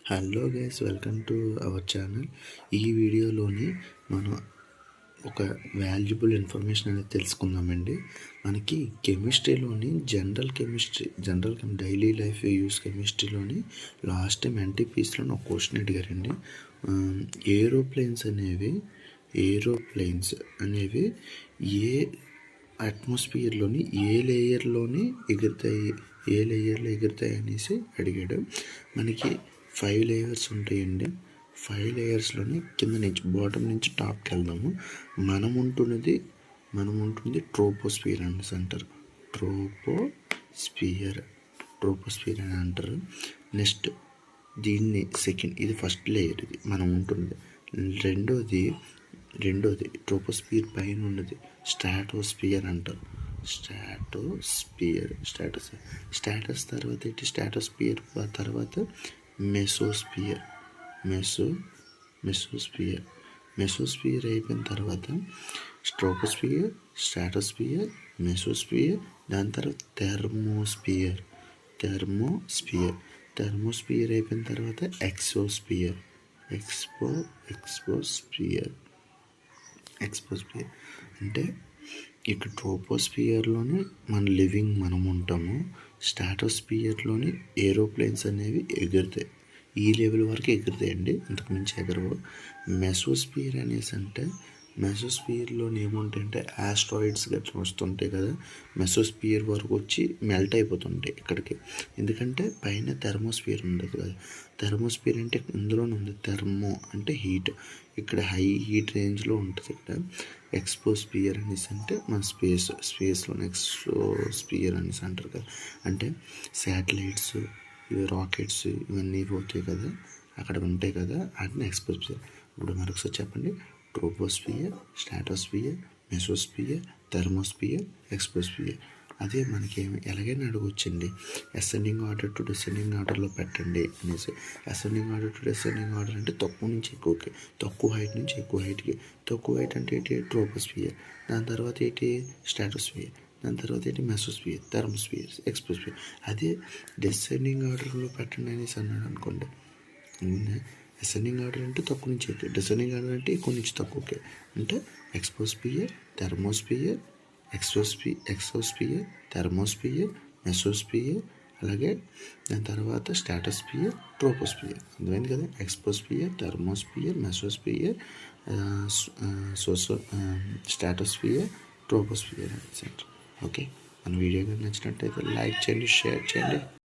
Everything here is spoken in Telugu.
Hello guys, welcome to our channel. ఈ వీడియోలోని మనం ఒక వాల్యుబుల్ ఇన్ఫర్మేషన్ అనేది తెలుసుకుందామండి. మనకి కెమిస్ట్రీలోని జనరల్ డైలీ లైఫ్ యూస్ కెమిస్ట్రీలోని లాస్ట్ టైం ఎన్టీపీస్లో ఒక క్వశ్చన్ అడిగారండి. ఏరోప్లేన్స్ అనేవి ఏ అట్మాస్ఫియర్లోని ఏ లేయర్లో ఎగురుతాయి అనేసి అడిగాడు. మనకి 5 లేయర్స్ ఉంటాయండి. 5 లేయర్స్లోని కింద నుంచి బాటమ్ నుంచి టాప్కి వెళ్దాము. మనం ఉంటుంది ట్రోపోస్ఫియర్ అనేసి అంటారు. ట్రోపోస్ఫియర్ అని అంటారు. నెక్స్ట్ దీన్ని సెకండ్, ఇది ఫస్ట్ లేయర్, ఇది మనం ఉంటుంది. రెండోది ట్రోపోస్ఫియర్ పైన ఉన్నది స్ట్రాటోస్ఫియర్ అంటారు. స్ట్రాటస్ తర్వాత ఏంటి? స్ట్రాటోస్ఫియర్ తర్వాత మెసోస్ఫియర్ అయిపోయిన తర్వాత ట్రోపోస్ఫియర్, స్ట్రాటోస్ఫియర్, మెసోస్ఫియర్, దాని తర్వాత థెర్మోస్ఫియర్ అయిపోయిన తర్వాత ఎక్సోస్ఫియర్ అంటే ఇక్కడ ట్రోపోస్ఫియర్లోనే మనం ఉంటాము. స్ట్రాటోస్ఫియర్లోని ఏరోప్లేన్స్ అనేవి ఎగురుతాయి. ఈ లెవెల్ వరకు ఎగురుతాయండి, అంతకుమించి ఎగరవు. మెసోస్ఫియర్ అనేసి అంటే మెసోస్ఫియర్లోని ఏముంటాయంటే ఆస్ట్రాయిడ్స్ గట్రా వస్తుంటాయి కదా, మెసోస్ఫియర్ వరకు వచ్చి మెల్ట్ అయిపోతుంటాయి ఇక్కడికి. ఎందుకంటే పైన థెర్మోస్ఫియర్ ఉండదు కదా. థెర్మోస్ఫియర్ అంటే ఇందులోనే ఉంది. థెర్మో అంటే హీట్, ఇక్కడ హై హీట్ రేంజ్లో ఉంటుంది. ఇక్కడ ఎక్స్పోస్ఫియర్ అనేసి అంటే మన స్పేస్లో ఎక్సోస్ఫియర్ అనేసి అంటారు కదా. అంటే శాటిలైట్స్, ఇవి రాకెట్స్ ఇవన్నీ పోతాయి కదా, అక్కడ ఉంటాయి కదా, వాటిని ఎక్స్పోస్ఫియర్. ఇప్పుడు మరొకసారి చెప్పండి: ట్రోపోస్ఫియర్, స్ట్రాటోస్ఫియర్, మెసోస్ఫియర్, థెర్మోస్ఫియర్, ఎక్స్పోస్ఫియర్. అదే మనకి ఎలాగైనా అడగొచ్చండి, అసెండింగ్ ఆర్డర్ టు డిసెండింగ్ ఆర్డర్లో పెట్టండి అనేసి. Ascending order to descending order అంటే తక్కువ నుంచి ఎక్కువకి, తక్కువ హైట్ నుంచి ఎక్కువ హైట్కి. తక్కువ హైట్ అంటే ఏంటి? ట్రోపోస్ఫియర్. దాని తర్వాత ఏంటి? స్ట్రాటోస్ఫియర్. దాని తర్వాత ఏంటి? మెసోస్ఫియర్, థెర్మోస్ఫియర్, ఎక్స్పోస్ఫియర్. అదే డిసెండింగ్ ఆర్డర్లో పెట్టండి అనేసి అన్నాడు అనుకోండి. అసెండింగ్ ఆర్డర్ అంటే తక్కువ నుంచి ఎక్కువ, డిసెండింగ్ ఆర్డర్ అంటే ఎక్కువ నుంచి తక్కువకి. అంటే ఎక్స్పోస్ఫియర్, థెర్మోస్ఫియర్, ఎక్సోస్ఫియర్, థెర్మోస్ఫియర్, మెసోస్ఫియర్, అలాగే దాని తర్వాత స్ట్రాటోస్ఫియర్, ట్రోపోస్ఫియర్. అర్థమైంది కదా? ఎక్స్పోస్ఫియర్, థెర్మోస్ఫియర్, మెసోస్ఫియర్, స్ట్రాటోస్ఫియర్, ట్రోపోస్ఫియర్. ఓకే, మన వీడియో నచ్చినట్టయితే లైక్ చేయండి, షేర్ చేయండి.